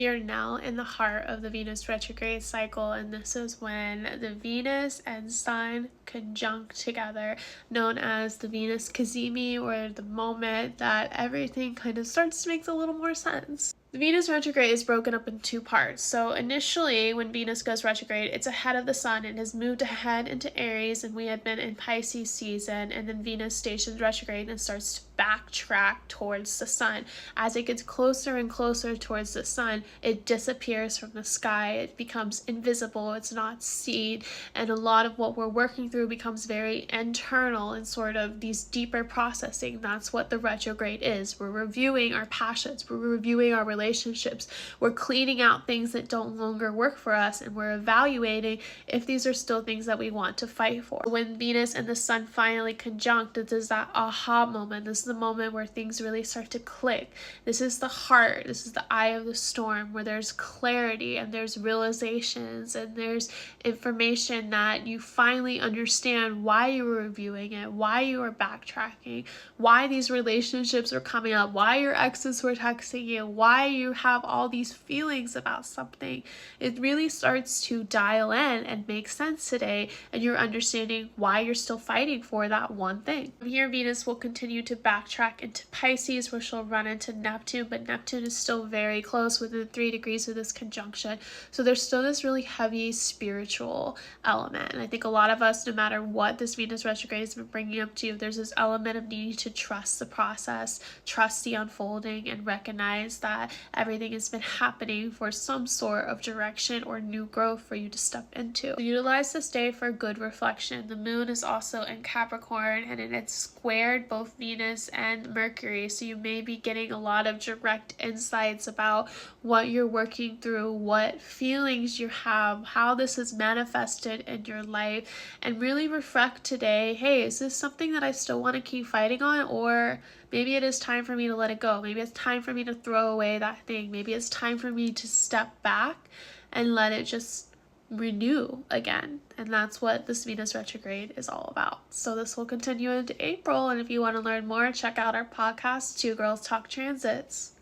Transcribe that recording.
We are now in the heart of the Venus retrograde cycle, and this is when the Venus and Sun conjunct together, known as the Venus Cazimi, or the moment that everything kind of starts to make a little more sense. The Venus retrograde is broken up in two parts. So initially, when Venus goes retrograde, it's ahead of the Sun and has moved ahead into Aries, and we had been in Pisces season, and then Venus stations retrograde and starts to backtrack towards the Sun. As it gets closer and closer towards the Sun, it disappears from the sky. It becomes invisible. It's not seen, and a lot of what we're working through becomes very internal and sort of these deeper processing. That's what the retrograde is. We're reviewing our passions. We're reviewing our relationships. We're cleaning out things that don't longer work for us, and we're evaluating if these are still things that we want to fight for. When Venus and the Sun finally conjunct, this is that aha moment. This is the moment where things really start to click. This is the heart. This is the eye of the storm, where there's clarity and there's realizations and there's information that you finally understand why you were reviewing it, why you were backtracking, why these relationships are coming up, why your exes were texting you, why you have all these feelings about something. It really starts to dial in and make sense today, and you're understanding why you're still fighting for that one thing. From here, Venus will continue to backtrack into Pisces, where she'll run into Neptune, but Neptune is still very close, within 3 degrees of this conjunction. So there's still this really heavy spiritual element. And I think a lot of us, no matter what this Venus retrograde has been bringing up to you, there's this element of needing to trust the process, trust the unfolding, and recognize that everything has been happening for some sort of direction or new growth for you to step into. So utilize this day for good reflection. The moon is also in Capricorn, and it's squared both Venus and Mercury, so you may be getting a lot of direct insights about what you're working through, what feelings you have, how this is manifested in your life, and really reflect today, hey, is this something that I still want to keep fighting on, or maybe it is time for me to let it go. Maybe it's time for me to throw away that thing. Maybe it's time for me to step back and let it just renew again. And that's what this Venus retrograde is all about. So this will continue into April, and if you want to learn more, check out our podcast, Two Girls Talk Transits.